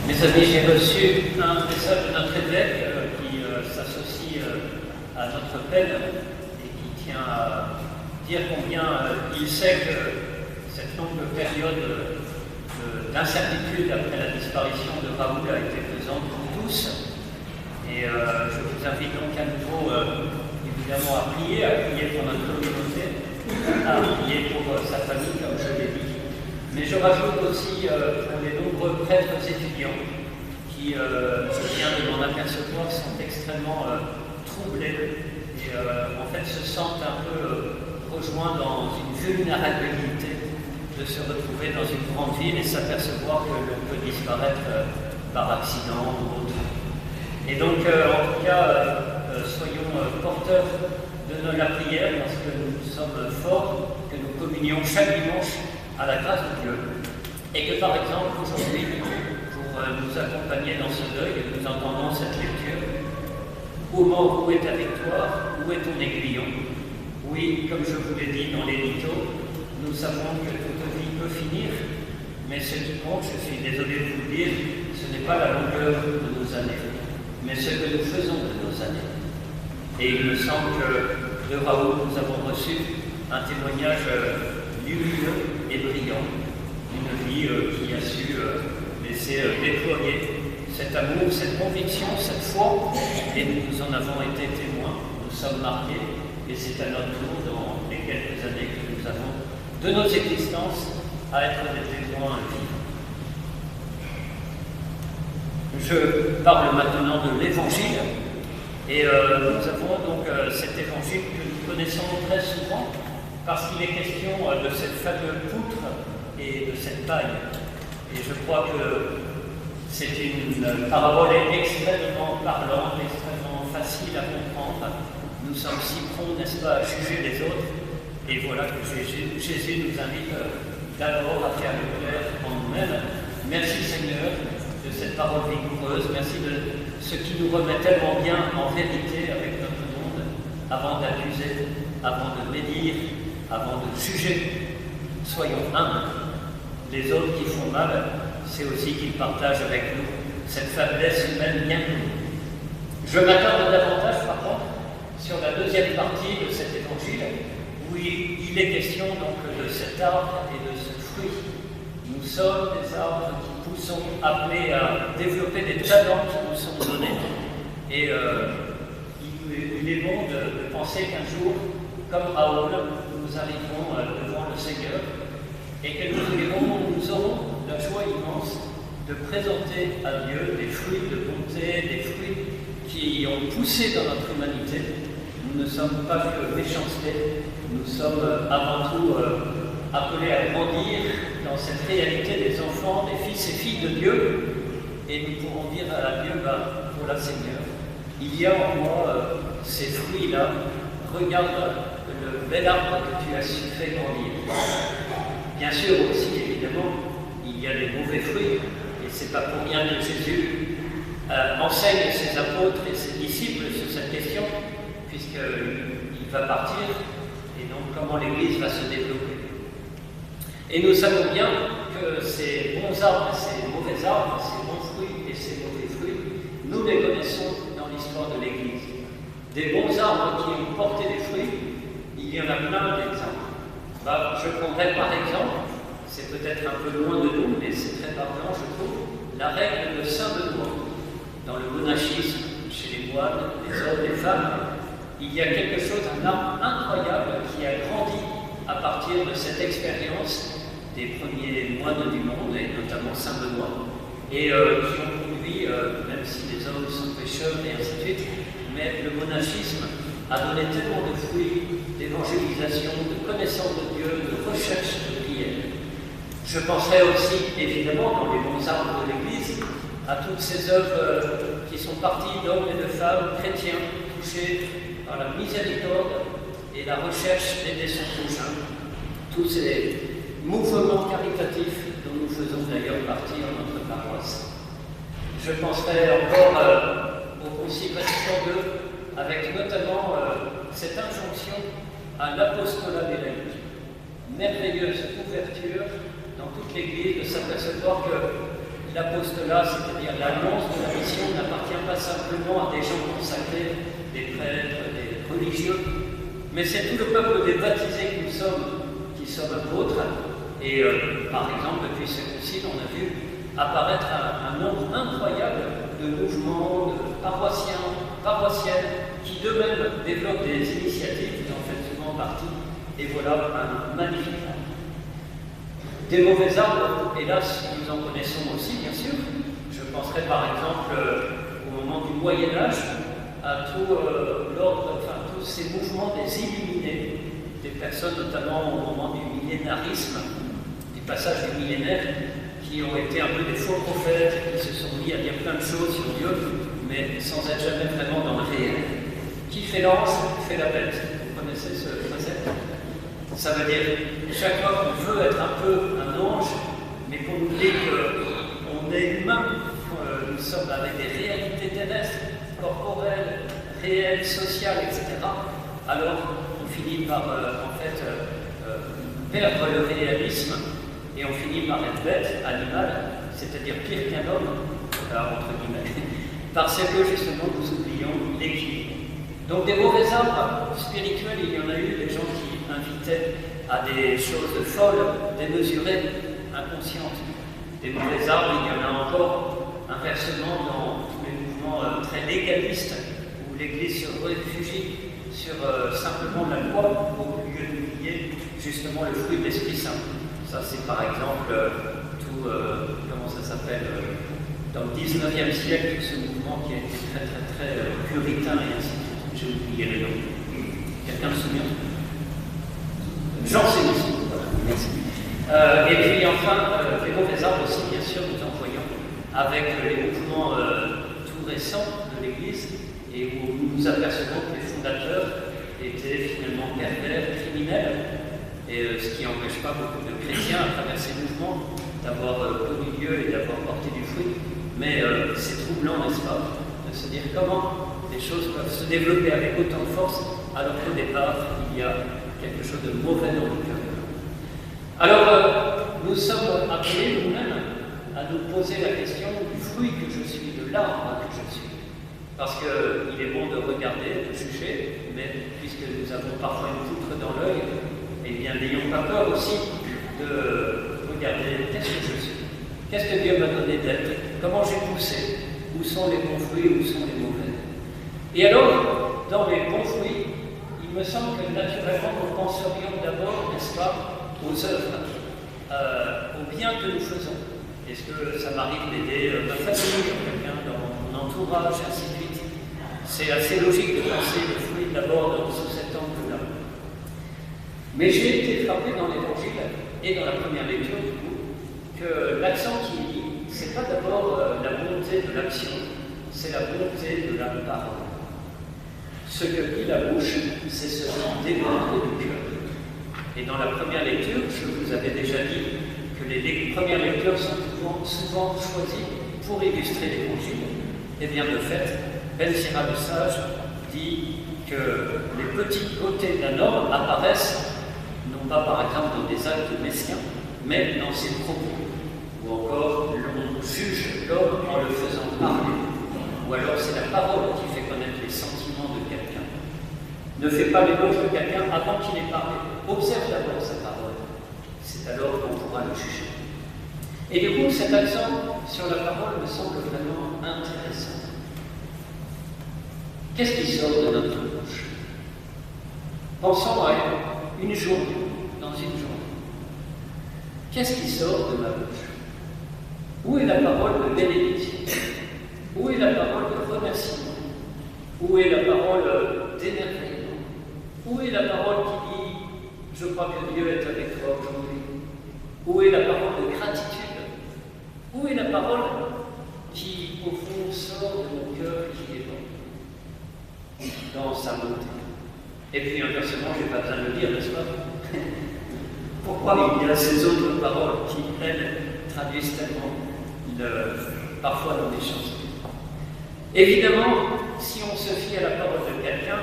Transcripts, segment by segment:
Mes amis, j'ai reçu un message de notre évêque qui s'associe à notre peine et qui tient à dire combien il sait que cette longue période d'incertitude après la disparition de Raoul a été pesante pour tous. Et je vous invite donc à nouveau, évidemment, à prier pour notre communauté, à prier pour sa famille, comme je l'ai dit. Mais je rajoute aussi pour les nombreux prêtres étudiants qui, je viens de m'en apercevoir, sont extrêmement troublés et en fait se sentent un peu rejoints dans une vulnérabilité de se retrouver dans une grande ville et s'apercevoir que l'on peut disparaître par accident ou autre. Et donc, en tout cas, soyons porteurs de la prière parce que nous sommes forts, que nous communions chaque dimanche à la grâce de Dieu. Et que par exemple, aujourd'hui, pour nous accompagner dans ce deuil, nous entendons cette lecture. Ô mort, où est ta victoire? Où est ton aiguillon? Oui, comme je vous l'ai dit dans l'édito, nous savons que toute vie peut finir, mais ce qui compte, je suis désolé de vous le dire, ce n'est pas la longueur de nos années, mais ce que nous faisons de nos années. Et il me semble que de Raoul, nous avons reçu un témoignage lumineux et brillant, une vie qui a su laisser déployer cet amour, cette conviction, cette foi, et nous en avons été témoins, nous sommes marqués, et c'est à notre tour, dans les quelques années que nous avons de nos existences, à être des témoins vivants. Je parle maintenant de l'Évangile, et nous avons donc cet Évangile que nous connaissons très souvent, parce qu'il est question de cette fameuse poutre et de cette paille. Et je crois que c'est une parabole extrêmement parlante, extrêmement facile à comprendre. Nous sommes si prompts, n'est-ce pas, à juger les autres. Et voilà que Jésus nous invite d'abord à faire le clair en nous-mêmes. Merci Seigneur de cette parole vigoureuse. Merci de ce qui nous remet tellement bien en vérité avec notre monde, avant d'accuser, avant de médire, avant de juger. Soyons humbles. Les autres qui font mal, c'est aussi qu'ils partagent avec nous cette faiblesse humaine bien connue. Je m'attarde davantage, par contre, sur la deuxième partie de cet évangile, où il est question donc de cet arbre et de ce fruit. Nous sommes des arbres qui poussons, appelés à développer des talents qui nous sont donnés. Et il est bon de penser qu'un jour, comme Raoul, nous arriverons devant le Seigneur et que nous aurons la joie immense de présenter à Dieu des fruits de bonté, des fruits qui ont poussé dans notre humanité. Nous ne sommes pas que méchanceté, nous sommes avant tout appelés à grandir dans cette réalité des enfants, des fils et filles de Dieu, et nous pourrons dire à Dieu, voilà Seigneur, il y a en moi ces fruits-là, regarde le bel arbre que tu as su faire grandir. Bien sûr aussi, évidemment, il y a des mauvais fruits, et c'est pas pour rien que Jésus enseigne ses apôtres et ses disciples sur cette question, puisqu'il va partir, et donc comment l'Église va se développer. Et nous savons bien que ces bons arbres, ces mauvais arbres, ces bons fruits et ces mauvais fruits, nous les connaissons dans l'histoire de l'Église. Des bons arbres qui ont porté des fruits, il y en a plein d'exemples. Je prendrai par exemple, c'est peut-être un peu loin de nous, mais c'est très parlant, je trouve, la règle de Saint Benoît. Dans le monachisme, chez les moines, les hommes, les femmes, il y a quelque chose, un arbre incroyable qui a grandi à partir de cette expérience des premiers moines du monde, et notamment Saint Benoît, et qui ont conduit, même si les hommes sont pécheurs et ainsi de suite, mais le monachisme a donné tellement de fruits d'évangélisation, de connaissance de Dieu, de recherche de prière. Je penserai aussi, évidemment, dans les bons arbres de l'Église, à toutes ces œuvres qui sont parties d'hommes et de femmes chrétiens, touchés par la miséricorde et la recherche d'aider son prochain. Tous ces mouvements caritatifs dont nous faisons d'ailleurs partie dans notre paroisse. Je penserai encore au Concile Vatican II, avec notamment cette injonction à l'apostolat des laïcs. Merveilleuse ouverture dans toute l'Église de s'apercevoir que l'apostolat, c'est-à-dire l'annonce de la mission, n'appartient pas simplement à des gens consacrés, des prêtres, des religieux, mais c'est tout le peuple des baptisés que nous sommes, qui sommes apôtres. Et par exemple, depuis ce concile, on a vu apparaître un nombre incroyable de mouvements, de paroissiens, paroissiennes, qui d'eux-mêmes développent des initiatives, qui en font souvent partie, et voilà un magnifique arbre. Des mauvais arbres, hélas, nous en connaissons aussi, bien sûr. Je penserai par exemple au moment du Moyen-Âge, à tout l'ordre, enfin tous ces mouvements des illuminés, des personnes notamment au moment du millénarisme, du passage du millénaire, qui ont été un peu des faux prophètes, qui se sont mis à dire plein de choses sur Dieu, mais sans être jamais vraiment dans le réel. Qui fait l'ange, fait la bête. Vous connaissez ce précepte? Ça veut dire, chaque fois qu'on veut être un peu un ange, mais qu'on oublie qu'on est humain, nous sommes avec des réalités terrestres, corporelles, réelles, sociales, etc., alors on finit par, perdre le réalisme, et on finit par être bête, animal, c'est-à-dire pire qu'un homme, entre guillemets, parce que justement nous oublions l'équilibre. Donc des mauvais arbres spirituels, il y en a eu des gens qui invitaient à des choses folles, démesurées, inconscientes. Des mauvais arbres, il y en a encore inversement dans tous les mouvements très légalistes, où l'Église se réfugie sur simplement la loi, au lieu d'oublier justement le fruit de l'Esprit Saint. Ça, c'est par exemple tout, comment ça s'appelle, dans le 19e siècle, tout ce mouvement qui a été très, très, très puritain et ainsi de suite. J'ai oublié le nom. Quelqu'un se souvient? Jean Sénus. Voilà, merci. Et puis enfin, les mauvais arbres aussi, bien sûr, nous en voyons avec les mouvements tout récents de l'Église, et où nous nous apercevons que les fondateurs étaient finalement pervers, criminels. Et ce qui n'empêche pas beaucoup de chrétiens, à travers ces mouvements, d'avoir connu Dieu et d'avoir porté du fruit. Mais c'est troublant, n'est-ce pas, de se dire comment les choses peuvent se développer avec autant de force, alors qu'au départ, il y a quelque chose de mauvais dans le cœur. Alors, nous sommes appelés nous-mêmes à nous poser la question du fruit que je suis, de l'arbre que je suis. Parce qu'il est bon de regarder, de juger, mais puisque nous avons parfois une poutre dans l'œil, eh bien, n'ayons pas peur aussi de regarder qu'est-ce que je suis, qu'est-ce que Dieu m'a donné d'être, comment j'ai poussé, où sont les bons fruits, où sont les mauvais. Et alors, dans les bons fruits, il me semble que naturellement nous penserions d'abord, n'est-ce pas, aux œuvres, au bien que nous faisons. Est-ce que ça m'arrive d'aider ma famille, quelqu'un dans mon entourage, ainsi de suite. C'est assez logique de penser les fruits d'abord sous cet angle-là. Mais j'ai été frappé dans l'Évangile et dans la première lecture du coup, que l'accent qui est mis, c'est pas d'abord la bonté de l'action, c'est la bonté de la parole. Ce que dit la bouche, c'est ce qui déborde du cœur. Et dans la première lecture, je vous avais déjà dit que les premières lectures sont souvent choisies pour illustrer l'Évangile. Et bien de fait, Ben Sira le Sage dit que les petites beautés d'un homme apparaissent non pas par exemple dans des actes messiens, mais dans ses propos. Ou encore, l'on juge l'homme en le faisant parler. Ou alors c'est la parole qui fait connaître les sentiments de quelqu'un. Ne fais pas l'éloge de quelqu'un avant qu'il ait parlé. Observe d'abord sa parole. C'est alors qu'on pourra le juger. Et du coup, cet accent sur la parole me semble vraiment intéressant. Qu'est-ce qui sort de notre bouche? Pensons à une journée, dans une journée. Qu'est-ce qui sort de ma bouche? Où est la parole de bénédiction? Où est la parole de remerciement? Où est la parole d'émerveillement? Où est la parole qui dit « Je crois que Dieu est avec toi aujourd'hui » Où est la parole de gratitude? Où est la parole qui, au fond, sort de mon cœur qui est bon dans sa beauté? Et puis, inversement, je n'ai pas besoin de le dire, n'est-ce pas? Pourquoi il y a ces autres paroles qui, elles, traduisent tellement parfois dans des chansons? Évidemment, si on se fie à la parole de quelqu'un,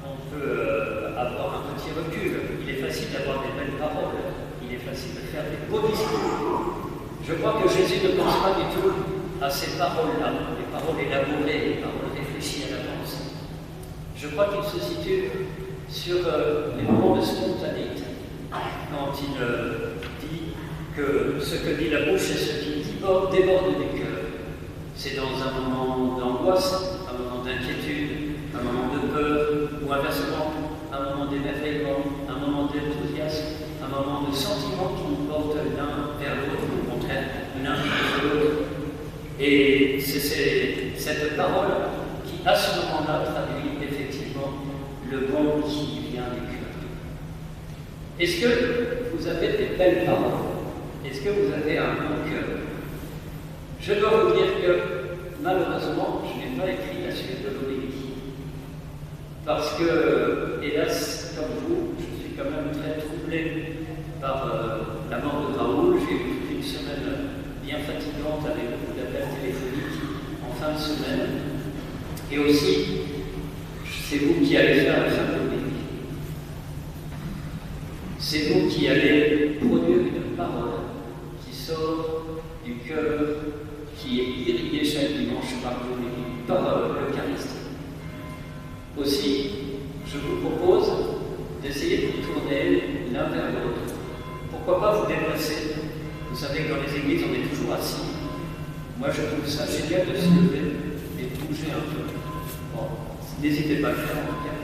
on peut avoir un petit recul. Il est facile d'avoir des belles paroles, il est facile de faire des beaux discours. Je crois que Jésus ne pense pas du tout à ces paroles-là, les paroles élaborées, les paroles réfléchies à l'avance. Je crois qu'il se situe sur les moments de spontanéité, quand il dit que ce que dit la bouche et ce qui déborde du cœur. C'est dans un moment d'angoisse, un moment d'inquiétude, un moment de peur, ou inversement, un moment d'émerveillement, un moment d'enthousiasme, un moment de sentiment qui nous porte l'un vers l'autre, ou au contraire, l'un vers l'autre. Et c'est cette parole qui, à ce moment-là, traduit effectivement le bon qui vient du cœur. Est-ce que vous avez des belles paroles? Est-ce que vous avez un bon cœur? Je dois vous dire que, malheureusement, je n'ai pas écrit la suite de l'homélie. Parce que, hélas, comme vous, je suis quand même très troublé par la mort de Raoul. J'ai eu toute une semaine bien fatigante avec beaucoup d'appels téléphoniques en fin de semaine. Et aussi, c'est vous qui allez faire la fin de l'homélie. C'est vous qui allez produire une parole qui sort du cœur, qui est irriguée chaque dimanche par l'homélie, par l'Eucharistie. Aussi, je vous propose d'essayer de vous tourner l'un vers l'autre. Pourquoi pas vous déplacer? Vous savez que dans les églises, on est toujours assis. Moi, je trouve ça génial de se lever et de bouger un peu. Bon, n'hésitez pas à le faire en tout cas.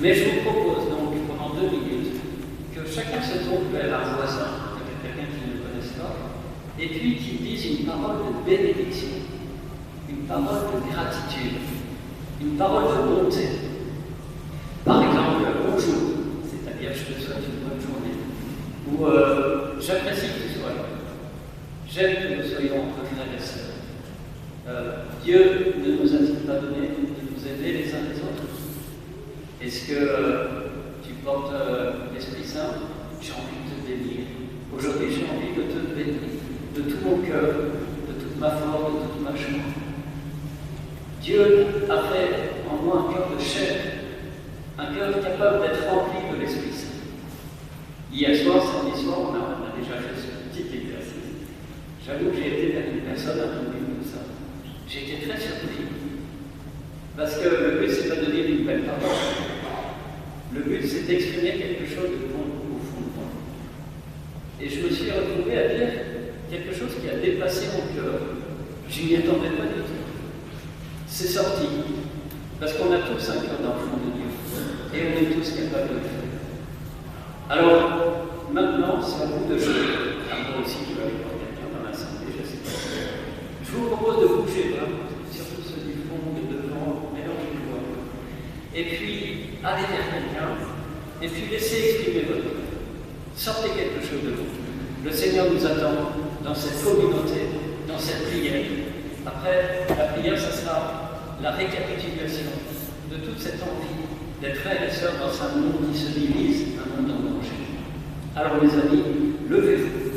Mais je vous propose donc, pendant 2 minutes, que chacun se tourne vers un voisin, peut-être quelqu'un qui ne le connaisse pas, et puis qu'il dise une parole de bénédiction, une parole de gratitude, une parole de bonté. Par exemple, bonjour, c'est-à-dire je te souhaite une bonne journée. Ou j'apprécie que tu sois là. J'aime que nous soyons entre frères et sœurs. Dieu ne nous a-t-il pas donné de nous aider les uns les autres? Est-ce que tu portes l'Esprit Saint? J'ai envie de te bénir. Aujourd'hui, j'ai envie de te bénir de tout mon cœur, de toute ma force, de toute ma joie. Dieu a fait en moi un cœur de chair, un cœur capable d'être rempli de l'Esprit Saint. Hier soir, samedi soir, on a déjà fait ce petit exercice. J'avoue que j'ai été vers une personne un peu comme ça. J'ai été très surpris. Parce que le but, c'est pas de dire une belle parole. Le but, c'est d'exprimer quelque chose de bon au fond de moi. Et je me suis retrouvé à dire quelque chose qui a dépassé mon cœur. Je n'y attendais pas du tout. C'est sorti. Parce qu'on a tous un cœur d'enfant de Dieu. Et on est tous capables de le faire. Alors, maintenant, c'est à vous de jouer. À moi aussi, je vais aller voir quelqu'un dans l'assemblée, je sais pas. Je vous propose de bouger là, surtout ceux du fond, de devant, mélangez-vous. Et puis, allez vers quelqu'un, et puis laissez exprimer votre cœur. Sortez quelque chose de vous. Le Seigneur nous attend dans cette communauté, dans cette prière. Après, la prière, ça sera la récapitulation de toute cette envie d'être frères et sœurs dans un monde qui se divise, un monde en danger. Alors, mes amis, levez-vous.